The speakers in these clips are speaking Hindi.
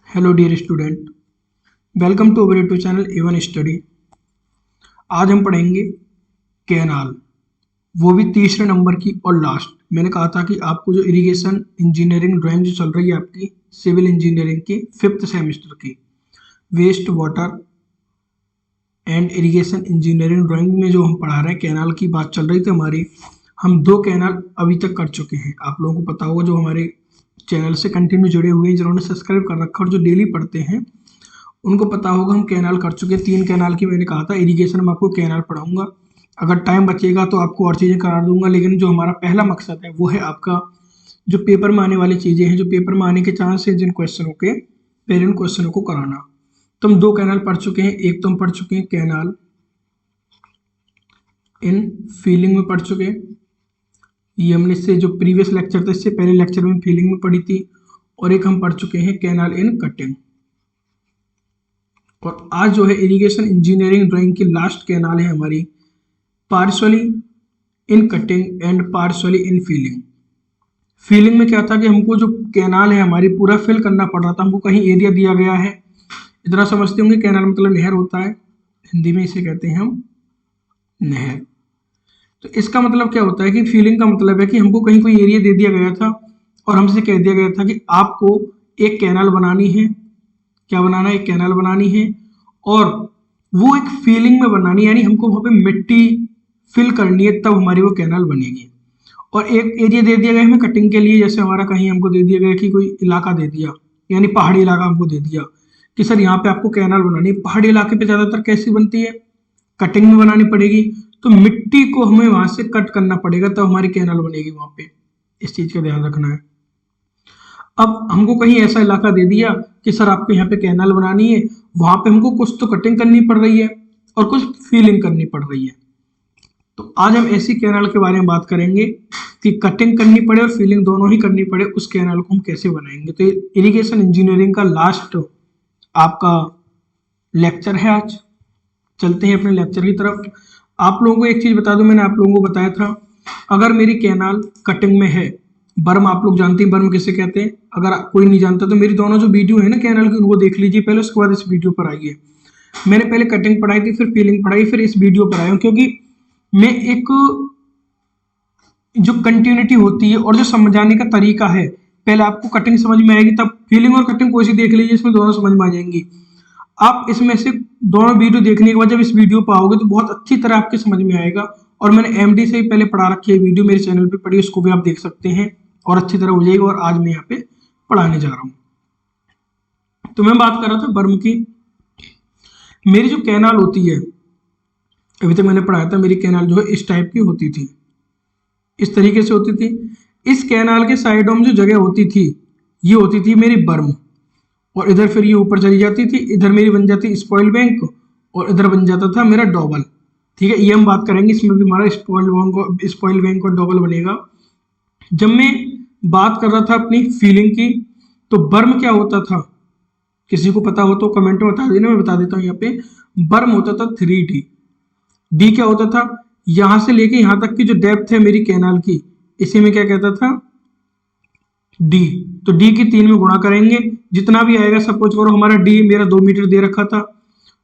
Hello dear student, welcome to our YouTube channel एवन स्टडी। आज हम पढ़ेंगे कैनाल, वो भी तीसरे नंबर की और लास्ट। मैंने कहा था कि आपको जो इरिगेशन इंजीनियरिंग ड्राइंग जो चल रही है आपकी सिविल इंजीनियरिंग की 5th सेमेस्टर की waste water and irrigation engineering drawing में जो हम पढ़ा रहे हैं कैनाल की बात चल रही थी हमारी। हम 2 कैनाल अभी तक कर चुके हैं। आप लोगों को पता होगा जो हमारे चैनल से कंटिन्यू जुड़े हुए हैं, जिन्होंने सब्सक्राइब कर रखा और जो डेली पढ़ते हैं उनको पता होगा हम कैनाल कर चुके हैं। 3 कैनाल की मैंने कहा था इरिगेशन में आपको कैनाल पढ़ाऊंगा। अगर टाइम बचेगा तो आपको और चीज़ें करा दूंगा, लेकिन जो हमारा पहला मकसद है वो है आपका जो पेपर में आने वाली चीज़ें हैं, जो पेपर में आने के चांस है जिन क्वेश्चनों के, पहले उन क्वेश्चनों को कराना। तो हम 2 कैनाल पढ़ चुके हैं। एक तो हम पढ़ चुके हैं कैनाल इन फीलिंग में पढ़ चुके हैं, ये हमने इससे जो प्रीवियस लेक्चर था इससे पहले लेक्चर में फीलिंग में पढ़ी थी। और एक हम पढ़ चुके हैं कैनाल इन कटिंग। और आज जो है इरिगेशन इंजीनियरिंग ड्राइंग की लास्ट कैनाल है हमारी partially in cutting and partially in feeling. Feeling में क्या था कि हमको जो कैनाल है हमारी पूरा फिल करना पड़ रहा था। हमको कहीं एरिया दिया गया है, इतना समझते होंगे कैनाल मतलब नहर होता है, हिंदी में इसे कहते हैं हम नहर। तो इसका मतलब क्या होता है कि फीलिंग का मतलब है कि हमको कहीं कोई एरिया दे दिया गया था और हमसे कह दिया गया था कि आपको एक कैनाल बनानी है। क्या बनाना है? एक कैनाल बनानी है और वो एक फीलिंग में बनानी है, यानी हमको वहाँ पे मिट्टी फिल करनी है तब हमारी वो कैनाल बनेगी। और एक एरिया दे दिया गया हमें कटिंग के लिए, जैसे हमारा कहीं हमको दे दिया गया कि कोई इलाका दे दिया, यानी पहाड़ी इलाका हमको दे दिया कि सर यहाँ पे आपको कैनाल बनानी है। पहाड़ी इलाके पे ज़्यादातर कैसी बनती है? कटिंग में बनानी पड़ेगी। तो मिट्टी को हमें वहां से कट करना पड़ेगा तब हमारी कैनाल बनेगी वहां पे। इस चीज का ध्यान रखना है। अब हमको कहीं ऐसा इलाका दे दिया कि सर आपको यहाँ पे कैनाल बनानी है, वहां पे हमको कुछ तो कटिंग करनी पड़ रही है और कुछ फीलिंग करनी पड़ रही है। तो आज हम ऐसी कैनाल के बारे में बात करेंगे कि कटिंग करनी पड़े और फीलिंग दोनों ही करनी पड़े, उस कैनाल को हम कैसे बनाएंगे। तो इरिगेशन इंजीनियरिंग का लास्ट आपका लेक्चर है आज। चलते हैं अपने लेक्चर की तरफ। आप लोगों को एक चीज बता दूं, मैंने आप लोगों को बताया था अगर मेरी कैनाल कटिंग में है, बर्म आप लोग जानते हैं बर्म किसे कहते हैं। अगर कोई नहीं जानता तो मेरी दोनों जो वीडियो है ना कैनाल की उनको देख लीजिए पहले, उसके बाद इस वीडियो पर आइए। मैंने पहले कटिंग पढ़ाई थी, फिर फीलिंग पढ़ाई, फिर इस वीडियो पर आया हूँ, क्योंकि मैं एक जो कंटिन्यूटी होती है और जो समझाने का तरीका है, पहले आपको कटिंग समझ में आएगी तब फीलिंग और कटिंग कोई सी देख लीजिए, इसमें दोनों समझ में आ जाएंगी। आप इसमें से दोनों वीडियो देखने के बाद जब इस वीडियो पर आओगे तो बहुत अच्छी तरह आपके समझ में आएगा। और मैंने एमडी से ही पहले पढ़ा रखी है वीडियो, मेरे चैनल पे पढ़ी, उसको भी आप देख सकते हैं और अच्छी तरह हो जाएगी। और आज मैं यहाँ पे पढ़ाने जा रहा हूँ। तो मैं बात कर रहा था बर्म की। मेरी जो कैनाल होती है, अभी तक मैंने पढ़ाया था, मेरी कैनाल जो है इस टाइप की होती थी, इस तरीके से होती थी। इस कैनाल के साइडों में जो जगह होती थी ये होती थी मेरी बर्म, और इधर फिर ये ऊपर चली जाती थी, इधर मेरी बन जाती स्पॉइल बैंक और इधर बन जाता था मेरा डॉबल। ठीक है, ये हम बात करेंगे, इसमें भी हमारा स्पॉइल बैंक और डॉबल बनेगा। जब मैं बात कर रहा था अपनी फीलिंग की, तो बर्म क्या होता था, किसी को पता हो तो कमेंट में बता देना, मैं बता देता हूँ यहाँ पे। बर्म होता था 3D। डी क्या होता था, यहां से लेके यहां तक की जो डेप्थ है मेरी कैनाल की, इसी में क्या कहता था, डी। तो डी की 3 में गुणा करेंगे, जितना भी आएगा। सपोज करो हमारा डी मेरा 2 मीटर दे रखा था,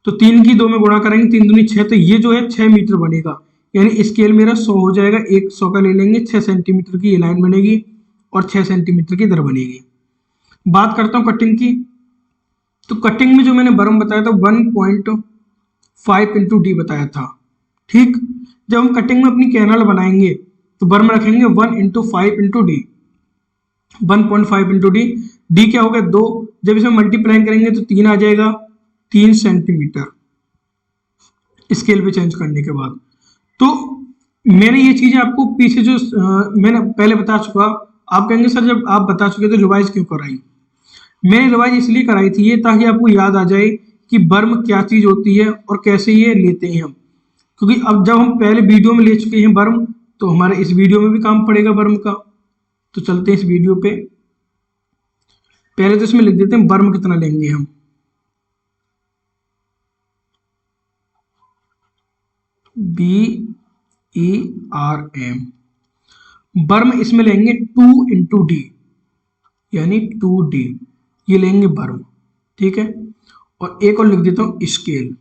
तो 3 की 2 में गुणा करेंगे, 3 दूनी 6, तो ये जो है 6 मीटर बनेगा। यानी स्केल मेरा 100 हो जाएगा, एक 100 का ले लेंगे, 6 सेंटीमीटर की ये लाइन बनेगी और 6 सेंटीमीटर की इधर बनेगी। बात करता हूँ कटिंग की। तो कटिंग में जो मैंने बर्म बताया था 1.5 इंटू डी बताया था। ठीक, जब हम कटिंग में अपनी कैनाल बनाएंगे तो बर्म रखेंगे 1.5 into D, 1.5 into D. D क्या हो गया 2, जब इसमें मल्टीप्लाई करेंगे तो 3 आ जाएगा, 3 सेंटीमीटर स्केल पे चेंज करने के बाद। तो मैंने ये चीजें आपको पीछे जो मैंने पहले बता चुका। आप कहेंगे सर जब आप बता चुके तो रिवाइज क्यों कराई? मैंने रिवाइज इसलिए कराई थी ये ताकि आपको याद आ जाए कि बर्म क्या चीज होती है और कैसे ये लेते हैं हम। क्योंकि अब जब हम पहले वीडियो में ले चुके हैं बर्म, तो हमारे इस वीडियो में भी काम पड़ेगा बर्म का। तो चलते हैं इस वीडियो पे। पहले तो इसमें लिख देते हैं बर्म कितना लेंगे हम। BERM बर्म इसमें लेंगे 2 इंटू डी, यानी 2D ये लेंगे बर्म। ठीक है, और एक और लिख देता हूं स्केल।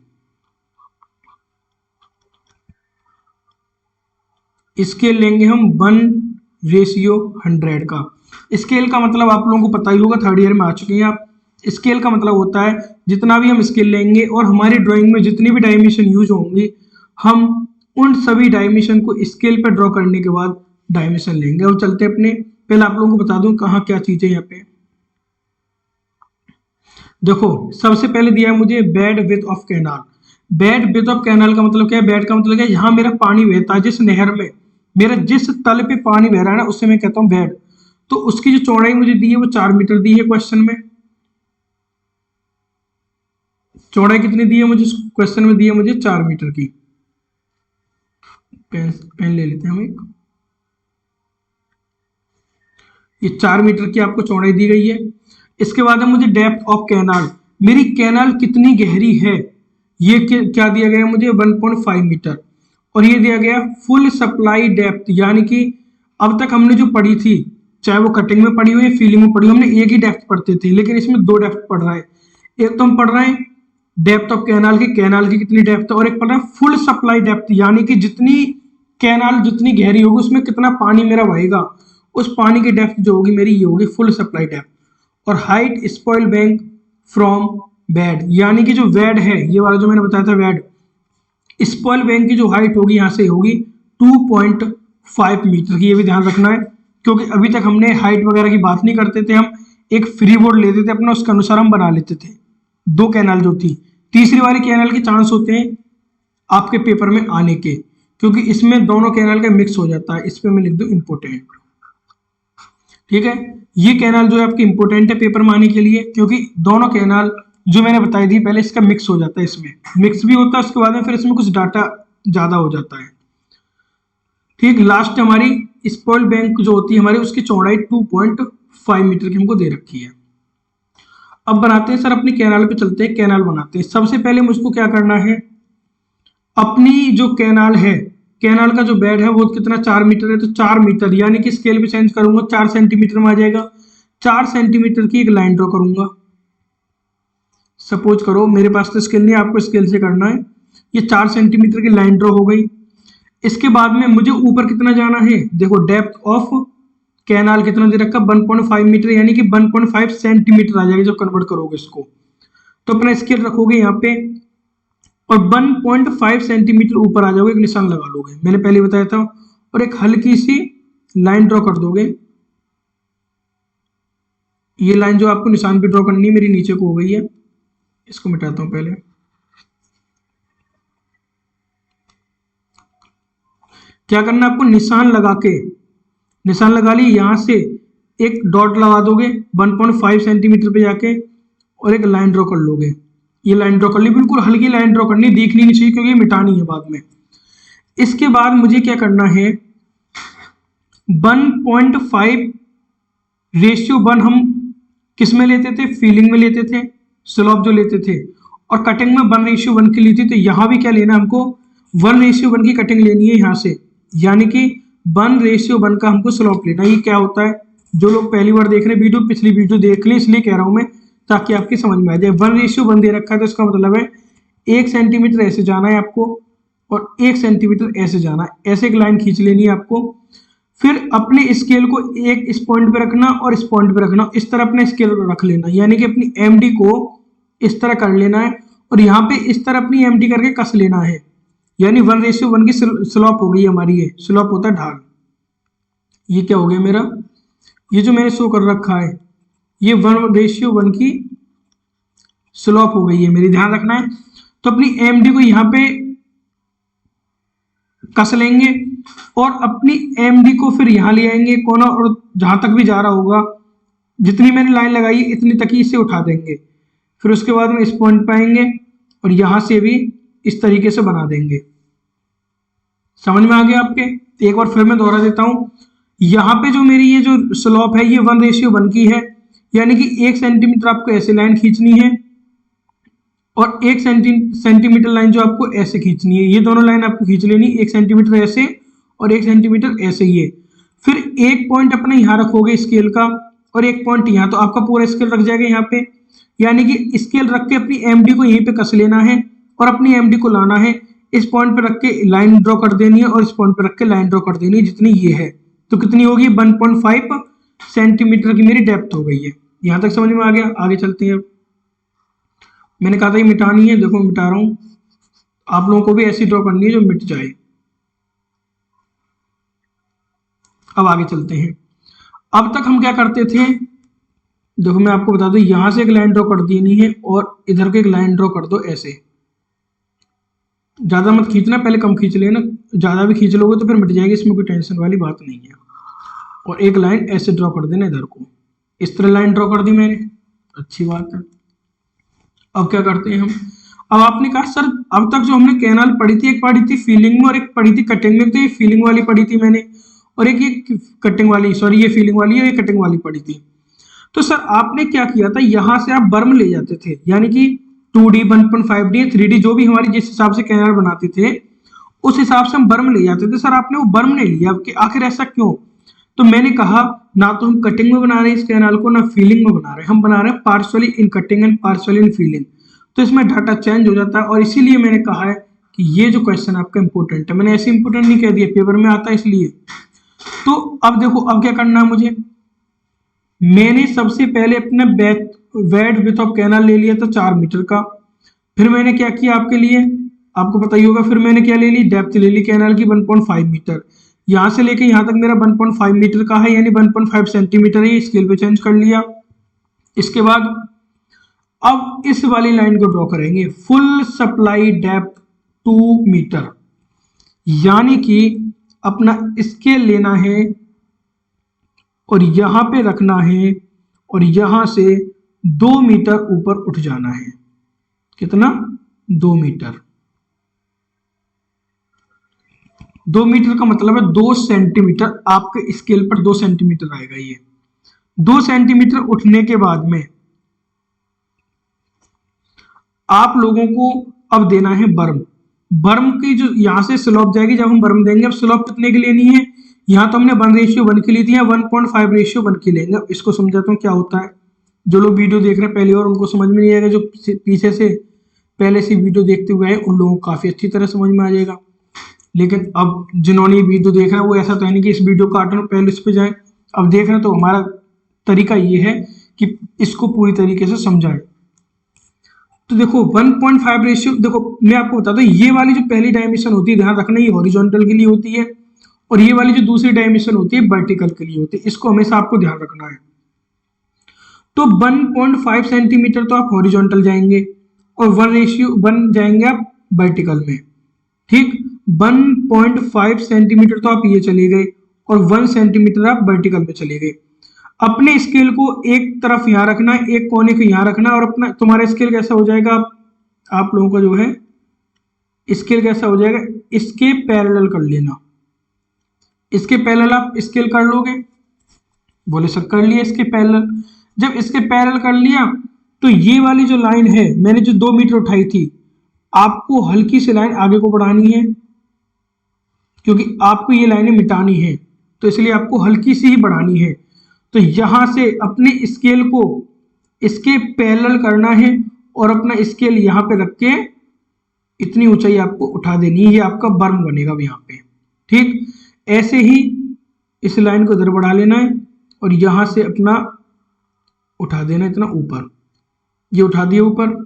स्केल लेंगे हम 1:100 का। स्केल का मतलब आप लोगों को पता ही होगा, थर्ड ईयर में आ चुके हैं आप। स्केल का मतलब होता है जितना भी हम स्केल लेंगे और हमारी ड्राइंग में जितनी भी डायमेंशन यूज होंगी, हम उन सभी डायमेंशन को स्केल पे ड्रॉ करने के बाद डायमेंशन लेंगे। अब चलते हैं अपने, पहले आप लोगों को बता दूं कहाँ क्या चीजें यहाँ पे। देखो सबसे पहले दिया है मुझे bed width of canal. Bed width of canal का मतलब क्या है? बेड का मतलब क्या है? यहाँ मेरा पानी बहता है, जिस नहर में मेरा जिस तल पे पानी बह रहा है ना, उससे मैं कहता हूँ बेड। तो उसकी जो चौड़ाई मुझे दी है वो 4 मीटर दी है क्वेश्चन में। चौड़ाई कितनी दी है मुझे क्वेश्चन में? दी है मुझे 4 मीटर की। पेन पेन ले लेते हैं हम एक। ये 4 मीटर की आपको चौड़ाई दी गई है। इसके बाद है मुझे डेप्थ ऑफ कैनाल, मेरी कैनाल कितनी गहरी है, ये क्या दिया गया है मुझे? 1.5 मीटर। और ये दिया गया फुल सप्लाई डेप्थ, यानी कि अब तक हमने जो पढ़ी थी, चाहे वो कटिंग में पढ़ी हो या फीलिंग में पढ़ी हो, हमने एक ही डेप्थ पढ़ते थे, लेकिन इसमें 2 डेप्थ पढ़ रहा है। एक तो हम पढ़ रहे हैं डेप्थ ऑफ कैनाल की कितनी डेप्थ है, और एक पढ़ रहे हैं फुल सप्लाई डेप्थ, यानी कि जितनी कैनाल जितनी गहरी होगी उसमें कितना पानी मेरा बहेगा, उस पानी की डेप्थ जो होगी मेरी ये होगी फुल सप्लाई डेप्थ। और height spoil bank from bed, यानी कि जो बेड है, ये वाला जो मैंने बताया था बेड, स्पॉइल बैंक की जो हाइट होगी यहाँ से होगी 2.5 मीटर की। ये भी ध्यान रखना है, क्योंकि अभी तक हमने हाइट वगैरह की बात नहीं करते थे, हम एक फ्री बोर्ड लेते थे अपना, उसके अनुसार हम बना लेते थे। 2 कैनाल जो थी, तीसरी वाली कैनाल के चांस होते हैं आपके पेपर में आने के, क्योंकि इसमें दोनों कैनाल का मिक्स हो जाता है। इस पर मैं लिख दूं इम्पोर्टेंट। ठीक है, ये कैनाल जो है आपकी इंपोर्टेंट है पेपर में आने के लिए, क्योंकि दोनों कैनाल जो मैंने बताई थी पहले, इसका मिक्स हो जाता है, इसमें मिक्स भी होता है, उसके बाद में फिर इसमें कुछ डाटा ज्यादा हो जाता है। ठीक, लास्ट हमारी स्पॉइल बैंक जो होती है हमारी, उसकी चौड़ाई 2.5 मीटर की हमको दे रखी है। अब बनाते हैं सर अपनी कैनाल पे चलते हैं, कैनाल बनाते हैं। सबसे पहले मुझको क्या करना है, अपनी जो कैनाल है, कैनाल का जो बेड है वो कितना 4 मीटर है, तो 4 मीटर यानी कि स्केल पे चेंज करूंगा 4 सेंटीमीटर में आ जाएगा। 4 सेंटीमीटर की एक लाइन ड्रॉ करूंगा। सपोज करो मेरे पास तो स्केल नहीं, आपको स्केल से करना है। ये 4 सेंटीमीटर की लाइन ड्रॉ हो गई। इसके बाद में मुझे ऊपर कितना जाना है, देखो डेप्थ ऑफ कैनाल कितना दे रखा, 1.5 मीटर, यानी कि 1.5 सेंटीमीटर आ जाएगा जब कन्वर्ट करोगे इसको। तो अपना स्केल रखोगे यहाँ पे और 1.5 सेंटीमीटर ऊपर आ जाओगे, एक निशान लगा लोगे, मैंने पहले बताया था, और एक हल्की सी लाइन ड्रॉ कर दोगे। ये लाइन जो आपको निशान पे ड्रॉ करनी है मेरी नीचे को हो गई है, इसको मिटाता हूं पहले। क्या करना है आपको, निशान लगा ली, यहां से एक डॉट लगा दोगे 1.5 सेंटीमीटर पे जाके, और एक लाइन ड्रॉ कर लोगे। ये लाइन ड्रॉ कर ली, बिल्कुल हल्की लाइन ड्रॉ करनी, दिखनी नहीं चाहिए, क्योंकि ये मिटानी है बाद में। इसके बाद मुझे क्या करना है, 1.5:1 हम किस में लेते थे, फीलिंग में लेते थे, स्लोप जो लेते थे, और कटिंग में 1:1 की ली थी। तो यहां भी क्या लेना है हमको, 1:1 की कटिंग लेनी है यहां से, यानी कि 1:1 का हमको स्लोप लेना है। ये क्या होता है, जो लोग पहली बार देख रहे वीडियो, पिछली वीडियो देख ले, इसलिए कह रहा हूं मैं, ताकि आपकी समझ में आ जाए। 1:1 दे रखा है, तो इसका मतलब है 1 सेंटीमीटर ऐसे जाना है आपको, और 1 सेंटीमीटर ऐसे जाना है, ऐसे एक लाइन खींच लेनी है आपको। फिर अपने स्केल को एक इस पॉइंट पे रखना और इस पॉइंट पे रखना, इस तरह अपने स्केल को रख लेना, यानी कि अपनी एमडी को इस तरह कर लेना है, और यहाँ पे इस तरह अपनी एमडी करके कस लेना है, यानी 1:1 की स्लोप हो गई हमारी। ये स्लोप होता है ढाल। ये क्या हो गया मेरा, ये जो मैंने शो कर रखा है, ये 1:1 की स्लोप हो गई है मेरी, ध्यान रखना है। तो अपनी एमडी को यहाँ पे कस लेंगे, और अपनी एमडी को फिर यहाँ ले आएंगे कोना, और जहां तक भी जा रहा होगा, जितनी मैंने लाइन लगाई इतनी तक ही इसे उठा देंगे। फिर उसके बाद में इस पॉइंट पे आएंगे और यहां से भी इस तरीके से बना देंगे। समझ में आ गया आपके? एक बार फिर मैं दोहरा देता हूं, यहाँ पे जो मेरी ये जो स्लोप है ये 1:1 की है, यानी कि 1 सेंटीमीटर आपको ऐसे लाइन खींचनी है, और 1 सेंटीमीटर लाइन जो आपको ऐसे खींचनी है। ये दोनों लाइन आपको खींच लेनी, 1 सेंटीमीटर ऐसे और 1 सेंटीमीटर ऐसे ही है। फिर एक पॉइंट अपने यहाँ रखोगे स्केल का, और एक पॉइंट यहाँ, तो आपका पूरा स्केल रख जाएगा यहाँ पे। यानी कि स्केल रख के अपनी एमडी को यहीं पे कस लेना है और अपनी एमडी को लाना है, इस पॉइंट पे रख के लाइन ड्रॉ कर देनी है और इस पॉइंट पे रख के लाइन ड्रॉ कर देनी है जितनी ये है। तो कितनी होगी, 1.5 सेंटीमीटर की मेरी डेप्थ हो गई है। यहां तक समझ में आ गया। आगे चलते हैं। अब मैंने कहा था ये मिटानी है, देखो मिटा रहा हूं। आप लोगों को भी ऐसी ड्रॉ करनी है जो मिट जाए। अब आगे चलते हैं। अब तक हम क्या करते थे, देखो मैं आपको बता दूं, यहां से एक लाइन ड्रॉ कर देनी है और इधर के एक लाइन ड्रॉ कर दो ऐसे। ज्यादा मत खींचना, पहले कम खींच लेना, ज्यादा भी खींच लोगे तो फिर मिट जाएगी, इसमें कोई टेंशन वाली बात नहीं है। और एक लाइन ऐसे ड्रॉ कर देना इधर को, इस तरह लाइन ड्रॉ कर दी मैंने, अच्छी बात है। अब क्या करते हैं हम, अब आपने कहा सर अब तक जो हमने कैनाल पढ़ी थी, एक पढ़ी थी फीलिंग में और एक पढ़ी थी कटिंग में, तो ये फीलिंग वाली पढ़ी थी मैंने और एक ये कटिंग वाली, सॉरी ये फीलिंग वाली है, ये कटिंग वाली पढ़ी थी। तो सर आपने क्या किया था, यहां से आप बर्म ले जाते थे, यानी कि 2D 1.5D 3D जो भी हमारी जिस हिसाब से कैनाल बनाते थे उस हिसाब से हम बर्म ले जाते थे। सर आपने वो बर्म नहीं लिया, आखिर ऐसा क्यों? तो मैंने कहा ना तो हम कटिंग में बना रहे हैं इस कैनाल को, ना फीलिंग में बना रहे हैं, हम बना रहे हैं partially in cutting and partially in feeling. तो इसमें डाटा चेंज हो जाता है और इसीलिए मैंने कहा है कि ये जो क्वेश्चन आपका इंपॉर्टेंट है। मैंने ऐसे इंपॉर्टेंट नहीं कह दिया, पेपर में आता है इसलिए। तो अब देखो अब क्या करना है मुझे, मैंने सबसे पहले अपना वेड विथ ऑफ कैनाल ले लिया था 4 मीटर का। फिर मैंने क्या किया आपके लिए, आपको पता ही होगा, फिर मैंने क्या ले ली, डेप्थ ले ली कैनाल की 1.5 मीटर। यहां से लेके यहां तक मेरा 1.5 मीटर का है, यानी 1.5 सेंटीमीटर है, स्केल पे चेंज कर लिया। इसके बाद अब इस वाली लाइन को ड्रॉ करेंगे, फुल सप्लाई डेप्थ 2 मीटर, यानी कि अपना स्केल लेना है और यहां पे रखना है और यहां से 2 मीटर ऊपर उठ जाना है। कितना, 2 मीटर। 2 मीटर का मतलब है 2 सेंटीमीटर, आपके स्केल पर 2 सेंटीमीटर आएगा। ये 2 सेंटीमीटर उठने के बाद में आप लोगों को अब देना है बर्म। बर्म की जो यहां से स्लोप जाएगी, जब हम बर्म देंगे, अब स्लोप कितने की लेनी है, यहां तो हमने 1:1 की ली थी, 1.5:1 की लेंगे। इसको समझाता हूं क्या होता है। जो लोग वीडियो देख रहे हैं पहली और उनको समझ में नहीं आएगा, जो पीछे से पहले से वीडियो देखते हुए आए उन लोगों को काफी अच्छी तरह समझ में आ जाएगा। लेकिन अब जिन्होंने ये वीडियो देख रहे हैं वो ऐसा तो है नहीं कि इस वीडियो को काटने पहले इस पे जाए, अब देख रहे हैं तो हमारा तरीका ये है कि इसको पूरी तरीके से समझाएं। तो देखो 1.5 रेशियो, देखो मैं आपको बताता हूँ, ये वाली जो पहली डायमेंशन होती है, ध्यान रखना, ये हॉरिजॉन्टल के लिए होती है और ये वाली जो दूसरी डायमेंशन होती है वर्टिकल के लिए होती है। इसको हमेशा आपको ध्यान रखना है। तो 1.5 सेंटीमीटर तो आप हॉरिजॉन्टल जाएंगे और 1:1 जाएंगे आप वर्टिकल में, ठीक। 1.5 सेंटीमीटर तो आप ये चले गए और 1 सेंटीमीटर आप वर्टिकल में चले गए। अपने स्केल को एक तरफ यहाँ रखना है, एक कोने को यहाँ रखना है और अपना तुम्हारा स्केल कैसा हो जाएगा, आप लोगों का जो है स्केल कैसा हो जाएगा, इसके पैरेलल कर लेना। इसके पैरेलल आप स्केल कर लोगे, बोले सर कर लिया इसके पैरेलल। जब इसके पैरेलल कर लिया तो ये वाली जो लाइन है, मैंने जो 2 मीटर उठाई थी, आपको हल्की सी लाइन आगे को बढ़ानी है क्योंकि आपको ये लाइनें मिटानी है, तो इसलिए आपको हल्की सी ही बढ़ानी है। तो यहां से अपने स्केल को इसके पैरेलल करना है और अपना स्केल यहां पे रख के इतनी ऊंचाई आपको उठा देनी है, ये आपका बर्म बनेगा यहाँ पे, ठीक। ऐसे ही इस लाइन को इधर बढ़ा लेना है और यहां से अपना उठा देना इतना ऊपर, ये उठा दिया ऊपर।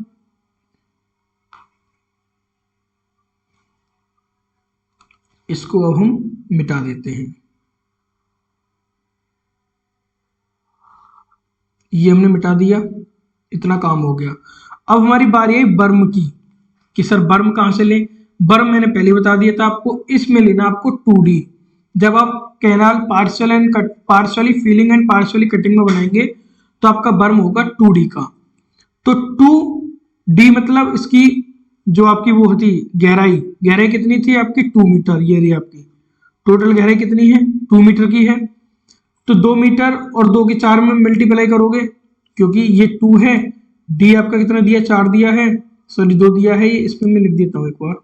इसको अब हम मिटा देते हैं, ये हमने मिटा दिया, इतना काम हो गया। अब हमारी बारी है बर्म की, कि सर बर्म कहां से लें। बर्म मैंने पहले बता दिया था आपको, इसमें लेना आपको 2D। जब आप canal partially feeling and partially cutting में बनाएंगे तो आपका बर्म होगा 2D का। तो 2D मतलब इसकी जो आपकी वो होती गहराई कितनी थी आपकी, 2 मीटर। ये रही आपकी टोटल गहराई कितनी है, 2 मीटर की है। तो 2 मीटर और 2 की 4 में मल्टीप्लाई करोगे, क्योंकि ये 2 है, डी आपका कितना दिया, 4 दिया है, सॉरी 2 दिया है, ये इसमें मैं लिख देता हूं एक बार,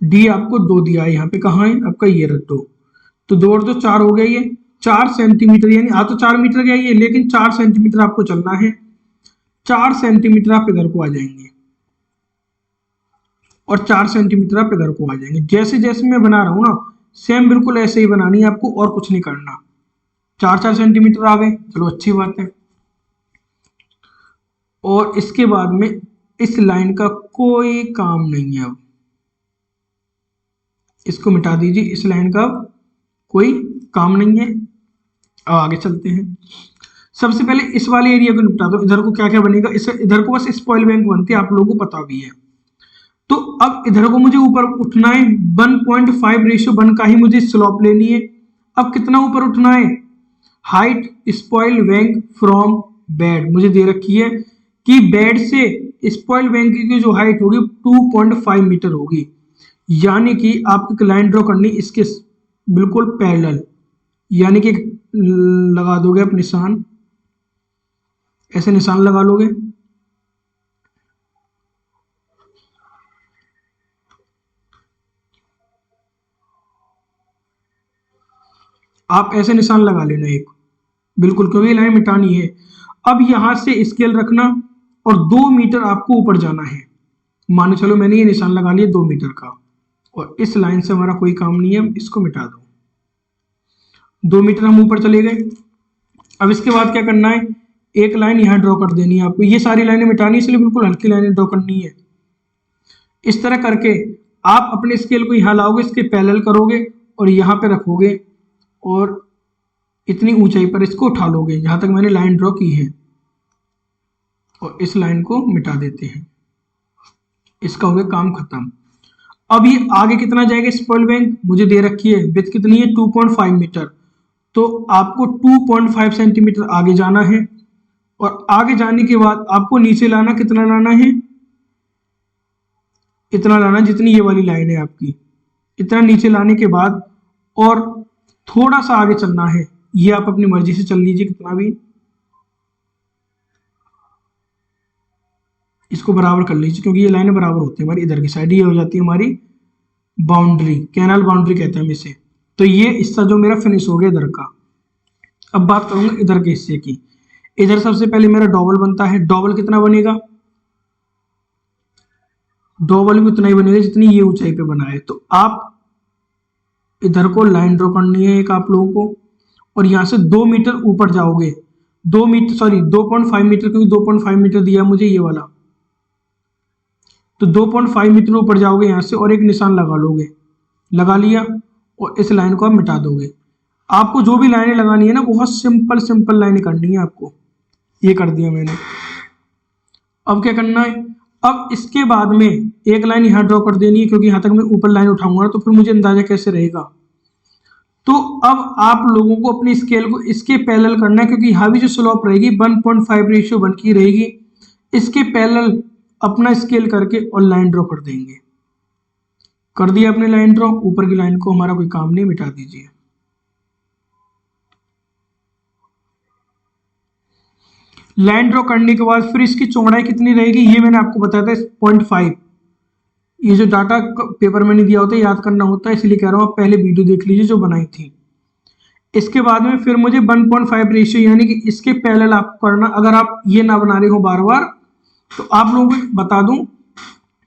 डी आपको 2 दिया है, यहाँ पे कहाँ है आपका, ये रख दो, तो 2 और 2 4 हो गया, ये 4 सेंटीमीटर, यानी आ तो 4 मीटर गया ये, लेकिन 4 सेंटीमीटर आपको चलना है। 4 सेंटीमीटर आप इधर को आ जाएंगे और 4 सेंटीमीटर आप इधर को आ जाएंगे। जैसे जैसे मैं बना रहा हूं ना, सेम बिल्कुल ऐसे ही बनानी है आपको, और कुछ नहीं करना। 4-4 सेंटीमीटर आ गए, चलो अच्छी बात है। और इसके बाद में इस लाइन का कोई काम नहीं है, अब इसको मिटा दीजिए, इस लाइन का कोई काम नहीं है। अब आगे चलते हैं। सबसे पहले इस वाले एरिया को निपटा दो। इधर को क्या क्या बनेगा, इस इधर को बस स्पॉइल बैंक बनती है, आप लोगों को पता भी है। तो अब इधर को मुझे ऊपर उठना है, 1.5:1 का ही मुझे स्लोप लेनी है। अब कितना ऊपर उठना है, height spoil bank from bed मुझे दे रखी है कि बेड से स्पॉइल बैंक की जो हाइट होगी 2.5 मीटर होगी। यानी कि आपको एक लाइन ड्रॉ करनी इसके बिल्कुल पैरेलल, यानी कि लगा दोगे आप निशान, ऐसे निशान लगा लोगे। आप ऐसे निशान लगा लेना एक, बिल्कुल, क्योंकि लाइन मिटानी है। अब यहां से स्केल रखना और 2 मीटर आपको ऊपर जाना है। मान चलो मैंने ये निशान लगा लिया 2 मीटर का, और इस लाइन से हमारा कोई काम नहीं है, इसको मिटा दो। 2 मीटर हम ऊपर चले गए। अब इसके बाद क्या करना है, एक लाइन यहाँ ड्रॉ कर देनी है आपको। ये सारी लाइनें मिटानी है, इसलिए बिल्कुल हल्की लाइनें ड्रॉ करनी है। इस तरह करके आप अपने स्केल को यहाँ लाओगे, इसके पैरेलल करोगे और यहाँ पे रखोगे, और इतनी ऊंचाई पर इसको उठा लोगे जहां तक मैंने लाइन ड्रॉ की है, और इस लाइन को मिटा देते हैं। इसका हो गया काम खत्म। अब ये आगे कितना जाएगा, स्पॉइल बैंक मुझे दे रखी है, विड्थ कितनी है 2.5 मीटर। तो आपको 2.5 सेंटीमीटर आगे जाना है, और आगे जाने के बाद आपको नीचे लाना, कितना लाना है, इतना लाना जितनी ये वाली लाइन है आपकी। इतना नीचे लाने के बाद और थोड़ा सा आगे चलना है, ये आप अपनी मर्जी से चल लीजिए कितना भी, इसको बराबर कर लीजिए, क्योंकि ये लाइनें बराबर होती है हमारी। इधर की साइड ये हो जाती है हमारी बाउंड्री, कैनाल बाउंड्री कहते हैं हम इसे। तो ये हिस्सा जो मेरा फिनिश हो गया इधर का। अब बात करूंगा इधर के हिस्से की। इधर सबसे पहले मेरा डबल बनता है। डबल कितना बनेगा, डबल भी उतना ही बनेगा जितनी ये ऊंचाई पे बना है। तो आप इधर को लाइन ड्रॉ करनी है एक आप लोगों को, और यहां से 2 मीटर ऊपर जाओगे। 2 मीटर, सॉरी 2.5 मीटर, क्योंकि 2.5 मीटर दिया मुझे ये वाला। तो 2.5 मीटर ऊपर जाओगे यहाँ से, और एक निशान लगा लोगे, लगा लिया, और इस लाइन को आप मिटा दोगे। आपको जो भी लाइनें लगानी है ना, बहुत सिंपल सिंपल लाइनें करनी है आपको। ये कर दिया मैंने। अब क्या करना है, अब इसके बाद में एक लाइन यहाँ ड्रॉ कर देनी है, क्योंकि यहाँ तक मैं ऊपर लाइन उठाऊंगा तो फिर मुझे अंदाजा कैसे रहेगा। तो अब आप लोगों को अपनी स्केल को इसके पैरेलल करना है, क्योंकि यहाँ भी जो स्लोप रहेगी 1.5:1 की रहेगी। इसके पैरेलल अपना स्केल करके और लाइन ड्रॉ कर देंगे। कर दिया अपने लाइन ड्रॉ, ऊपर की लाइन को हमारा कोई काम नहीं, मिटा दीजिए। लाइन ड्रॉ करने के बाद फिर इसकी चौड़ाई कितनी रहेगी, ये मैंने आपको बताया था 0.5। ये जो डाटा पेपर में नहीं दिया होता, याद करना होता है, इसलिए कह रहा हूँ आप पहले वीडियो देख लीजिए जो बनाई थी। इसके बाद में फिर मुझे 1.5 रेशियो, यानी कि इसके पैरेलल आपको करना। अगर आप ये ना बना रहे हो बार बार, तो आप लोगों को बता दूं,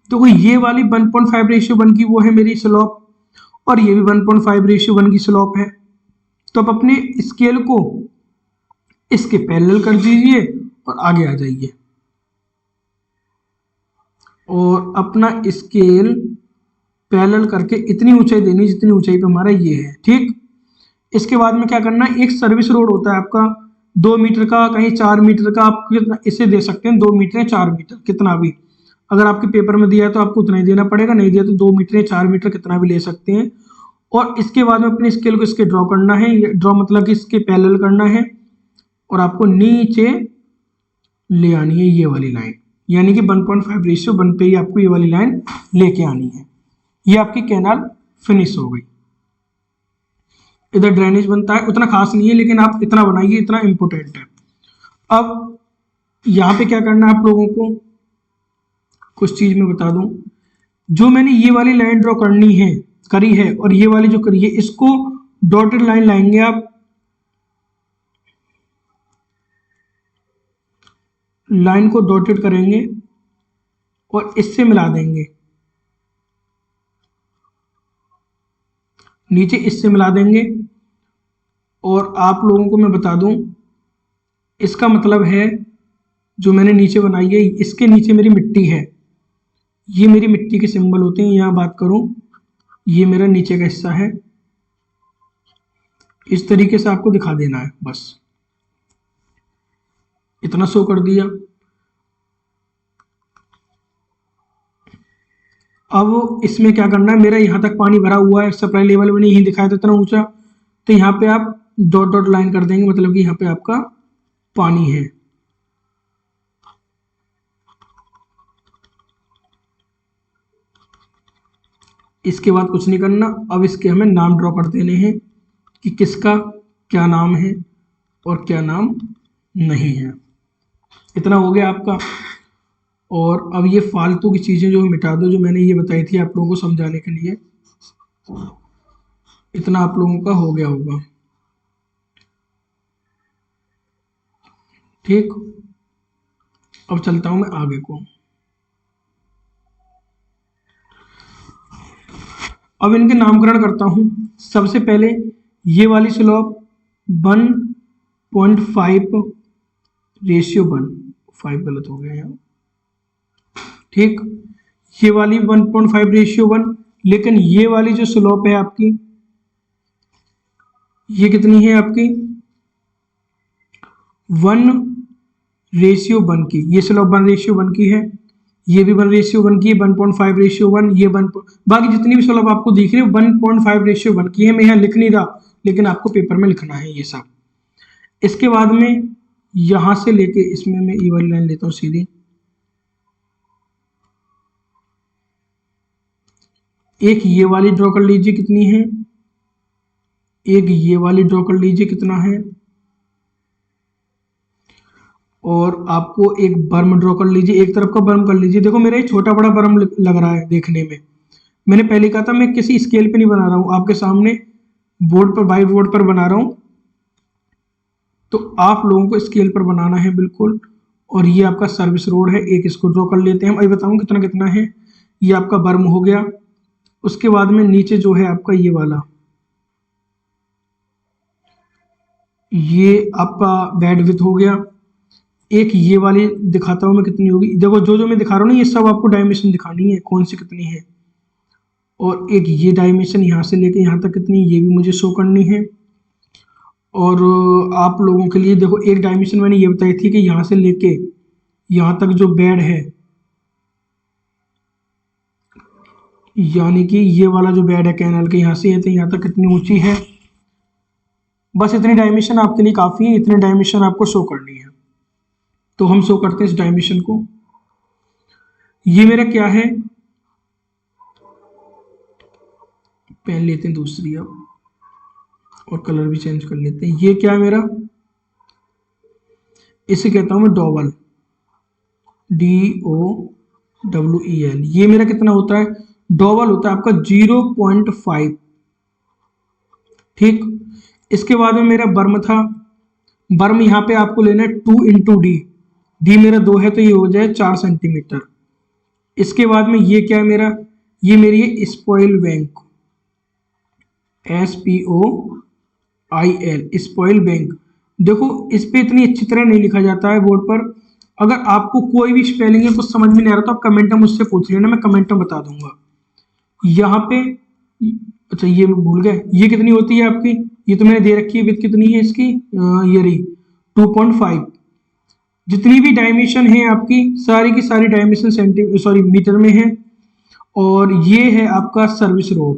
तो ये वाली 1.5:1 की वो है मेरी स्लोप, और ये भी 1.5:1 की स्लोप है। तो आप अपने स्केल को इसके पैरेलल कर दीजिए और आगे आ जाइए, और अपना स्केल पैरेलल करके इतनी ऊंचाई देनी जितनी ऊंचाई पे हमारा ये है, ठीक। इसके बाद में क्या करना है, एक सर्विस रोड होता है आपका 2 मीटर का, कहीं 4 मीटर का, आप इसे दे सकते हैं 2 मीटर या 4 मीटर, कितना भी। अगर आपके पेपर में दिया है तो आपको उतना ही देना पड़ेगा, नहीं दिया तो 2 मीटर या 4 मीटर कितना भी ले सकते हैं। और इसके बाद में अपने स्केल को इसके ड्रॉ करना है, ड्रॉ मतलब कि इसके पैरेलल करना है, और आपको नीचे ले आनी है ये वाली लाइन, यानी कि 1.5:1 पे ही आपको ये वाली लाइन लेके आनी है। ये आपकी कैनाल फिनिश हो गई। इधर ड्रेनेज बनता है, उतना खास नहीं है, लेकिन आप इतना बनाइए, इतना इंपॉर्टेंट है। अब यहाँ पे क्या करना है आप लोगों को, कुछ चीज मैं बता दूं। जो मैंने ये वाली लाइन ड्रॉ करनी है, करी है, और ये वाली जो करी है, इसको डॉटेड लाइन लाएंगे आप, लाइन को डॉटेड करेंगे और इससे मिला देंगे, नीचे इससे मिला देंगे। और आप लोगों को मैं बता दूं, इसका मतलब है जो मैंने नीचे बनाई है, इसके नीचे मेरी मिट्टी है, ये मेरी मिट्टी के सिंबल होते हैं। यहाँ बात करूं, ये मेरा नीचे का हिस्सा है। इस तरीके से आपको दिखा देना है, बस इतना शो कर दिया। अब इसमें क्या करना है, मेरा यहाँ तक पानी भरा हुआ है, सप्लाई लेवल मैंने यही दिखाया था इतना ऊंचा, तो यहाँ पे आप डॉट डॉट लाइन कर देंगे, मतलब कि यहाँ पे आपका पानी है। इसके बाद कुछ नहीं करना, अब इसके हमें नाम ड्रॉ कर देने हैं कि किसका क्या नाम है और क्या नाम नहीं है। इतना हो गया आपका। और अब ये फालतू की चीज़ें जो मिटा दो, जो मैंने ये बताई थी आप लोगों को समझाने के लिए। इतना आप लोगों का हो गया होगा, ठीक। अब चलता हूं मैं आगे को। अब इनके नामकरण करता हूं। सबसे पहले ये वाली स्लोप 1.5 रेशियो 1, 5 गलत हो गया यहाँ, ठीक। ये वाली 1.5 रेशियो 1, लेकिन ये वाली जो स्लोप है आपकी, ये कितनी है आपकी 1:1 की। ये स्लोप 1:1 की है, ये भी 1:1 की है, 1.5 रेशियो 1, ये 1, बाकी जितनी भी स्लोप आपको दिख रही है 1.5 रेशियो 1 की है। मैं यहाँ लिख नहीं रहा, लेकिन आपको पेपर में लिखना है ये सब। इसके बाद में यहां से लेके इसमें मैं ये वाली लाइन लेता हूँ सीधी, एक ये वाली ड्रॉ कर लीजिए कितनी है, एक ये वाली ड्रॉ कर लीजिए कितना है, और आपको एक बर्म ड्रॉ कर लीजिए, एक तरफ का बर्म कर लीजिए। देखो मेरा ये छोटा बड़ा बर्म लग रहा है देखने में। मैंने पहले कहा था मैं किसी स्केल पे नहीं बना रहा हूँ, आपके सामने बोर्ड पर, वाइट बोर्ड पर बना रहा हूँ, तो आप लोगों को स्केल पर बनाना है बिल्कुल। और ये आपका सर्विस रोड है, एक इसको ड्रॉ कर लेते हैं। मैं बताऊँ कितना कितना है। ये आपका बर्म हो गया। उसके बाद में नीचे जो है आपका ये वाला, ये आपका बेड विथ हो गया। एक ये वाली दिखाता हूँ मैं कितनी होगी। देखो जो जो मैं दिखा रहा हूँ ना, ये सब आपको डायमेंशन दिखानी है कौन सी कितनी है। और एक ये डायमेंशन यहाँ से लेके यहाँ तक कितनी, ये भी मुझे शो करनी है। और आप लोगों के लिए देखो एक डायमेंशन मैंने ये बताई थी कि यहाँ से लेके यहाँ तक जो बेड है, यानी कि ये वाला जो बेड है कैनाल के, यहाँ से यहाँ तक कितनी ऊंची है। बस इतनी डायमेंशन आपके लिए काफ़ी है, इतने डायमेंशन आपको शो करनी है। तो हम शो करते हैं इस डायमेंशन को। ये मेरा क्या है, पेन लेते हैं दूसरी अब, और कलर भी चेंज कर लेते हैं। ये क्या है मेरा, इसे कहता हूं मैं डॉवल, DOWEL। ये मेरा कितना होता है, डॉवल होता है आपका 0.5, ठीक। इसके बाद में मेरा बर्म था। बर्म यहाँ पे आपको लेना है 2 × D मेरा 2 है, तो ये हो जाए 4 सेंटीमीटर। इसके बाद में ये क्या है मेरा, ये मेरी है spoil bank, SPOIL, spoil bank. देखो इस पे इतनी अच्छी तरह नहीं लिखा जाता है बोर्ड पर। अगर आपको कोई भी स्पेलिंग है कुछ समझ में नहीं आ रहा तो आप कमेंट में मुझसे पूछ लेना, मैं कमेंट में बता दूंगा। यहाँ पे अच्छा ये भूल गए, ये कितनी होती है आपकी, ये तो मैंने दे रखी है, विथ कितनी है इसकी, ये रही 2.5। जितनी भी डायमेंशन है आपकी, सारी की सारी डायमेंशन मीटर में है। और ये है आपका सर्विस रोड,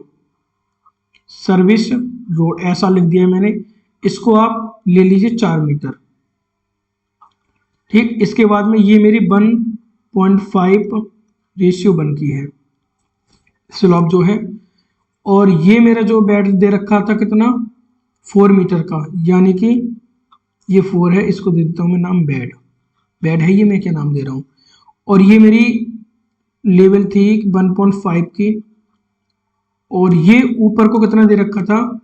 सर्विस रोड ऐसा लिख दिया मैंने। इसको आप ले लीजिए 4 मीटर, ठीक। इसके बाद में ये मेरी 1.5/1 की है स्लॉप जो है। और ये मेरा जो बेड दे रखा था कितना, 4 मीटर का, यानी कि ये 4 है, इसको दे देता हूँ मैं नाम बेड। बेड है ये, मैं क्या नाम दे रहा हूँ। और ये मेरी लेवल थी 1.5 की। और ये ऊपर को कितना दे रखा था,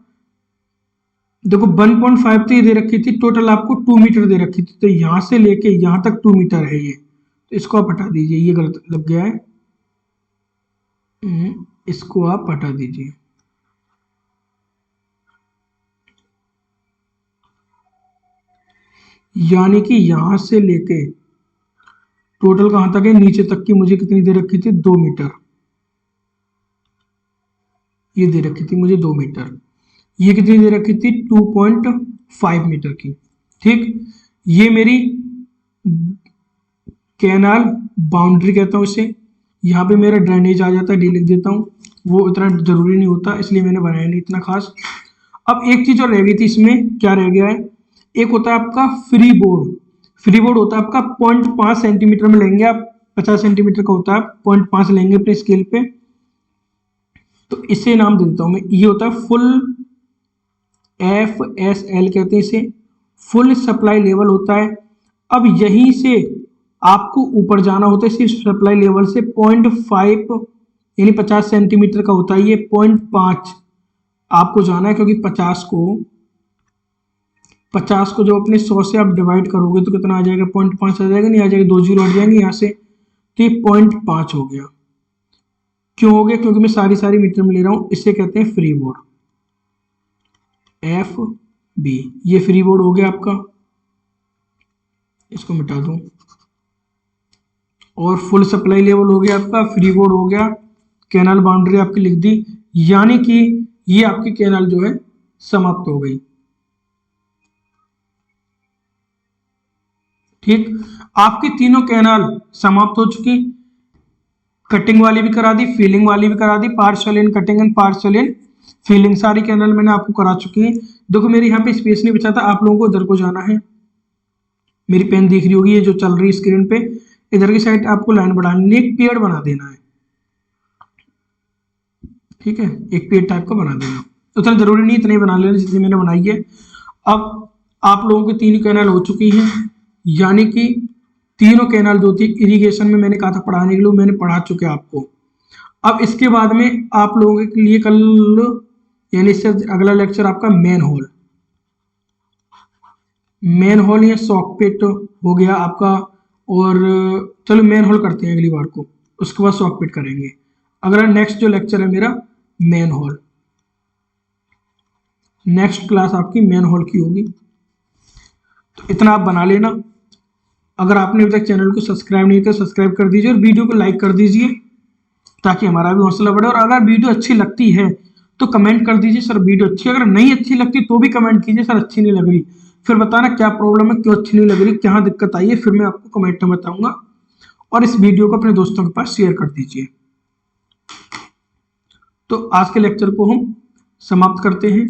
देखो 1.5 तो ये दे रखी थी, टोटल आपको 2 मीटर दे रखी थी, तो यहां से लेके यहां तक 2 मीटर है ये, तो इसको आप हटा दीजिए, ये गलत लग गया है। इसको आप हटा दीजिए। यानी कि यहां से लेके टोटल कहां तक है, नीचे तक की मुझे कितनी दे रखी थी, 2 मीटर। ये दे रखी थी मुझे 2 मीटर। ये कितनी दे रखी थी, 2.5 मीटर की। ठीक, ये मेरी कैनाल बाउंड्री कहता हूँ इसे। यहाँ पे मेरा ड्रेनेज आ जाता है, डी लिख देता हूँ, वो इतना जरूरी नहीं होता, इसलिए मैंने बनाया नहीं इतना खास। अब एक चीज और रह गई थी इसमें, क्या रह गया है, एक होता है आपका फ्री बोर्ड। फ्री बोर्ड होता है आपका 0.5 सेंटीमीटर में लेंगे आप, 50 सेंटीमीटर का होता है, 0.5 लेंगे अपने स्केल पे, तो इसे नाम दे देता हूं मैं, ये होता है फुल, FSL कहते हैं इसे, फुल सप्लाई लेवल होता है। अब यहीं से आपको ऊपर जाना होता है, सिर्फ सप्लाई लेवल से 0.5 यानी 50 सेंटीमीटर का होता है ये, 0.5 आपको जाना है, क्योंकि 50 को जो अपने 100 से आप डिवाइड करोगे तो कितना आ जाएगा, 0.5 आ जाएगा, नहीं आ जाएगा, 2 जीरो हट जाएंगे यहाँ से, तो ये 0.5 हो गया। क्यों हो गया, क्योंकि मैं सारी मीटर में ले रहा हूं, इसे कहते हैं फ्री बोर्ड, FB। ये फ्री बोर्ड हो गया आपका, इसको मिटा दूं, और फुल सप्लाई लेवल हो गया आपका, फ्री बोर्ड हो गया, कैनाल बाउंड्री आपकी लिख दी, यानी कि ये आपकी कैनाल जो है समाप्त हो गई। ठीक, आपकी तीनों कैनाल समाप्त हो चुकी, कटिंग वाली भी करा दी, फीलिंग वाली भी करा दी, partial in cutting and partial in feeling, सारी कैनाल मैंने आपको करा चुकी है। देखो मेरे यहाँ पे स्पेस नहीं बचा था, आप लोगों को इधर को जाना है, मेरी पेन दिख रही होगी ये जो चल रही है स्क्रीन पे, इधर की साइड आपको लाइन बढ़ानी है, एक पेड़ बना देना है। ठीक है, एक पेड़ टाइप का बना देना, उतना जरूरी नहीं, इतने बना लेना जितनी मैंने बनाई है। अब आप लोगों की 3 कैनाल हो चुकी हैं, यानी कि तीनों कैनाल जो थी इरिगेशन में मैंने कहा था पढ़ाने के लिए, मैंने पढ़ा चुके आपको। अब इसके बाद में आप लोगों के लिए कल, यानी इससे अगला लेक्चर आपका मेन होल, मेन होल या सॉकपिट हो गया आपका, और चलो मेन होल करते हैं अगली बार को, उसके बाद सॉकपिट करेंगे। अगला नेक्स्ट जो लेक्चर है मेरा मेन होल, नेक्स्ट क्लास आपकी मेन होल की होगी। तो इतना आप बना लेना। अगर आपने अभी तक चैनल को सब्सक्राइब नहीं किया, सब्सक्राइब कर दीजिए और वीडियो को लाइक कर दीजिए, ताकि हमारा भी हौसला बढ़े। और अगर वीडियो अच्छी लगती है तो कमेंट कर दीजिए सर वीडियो अच्छी, अगर नहीं अच्छी लगती तो भी कमेंट कीजिए सर अच्छी नहीं लग रही, फिर बताना क्या प्रॉब्लम है, क्यों अच्छी नहीं लग रही, क्या दिक्कत आई है, फिर मैं आपको कमेंट में बताऊंगा। और इस वीडियो को अपने दोस्तों के पास शेयर कर दीजिए। तो आज के लेक्चर को हम समाप्त करते हैं।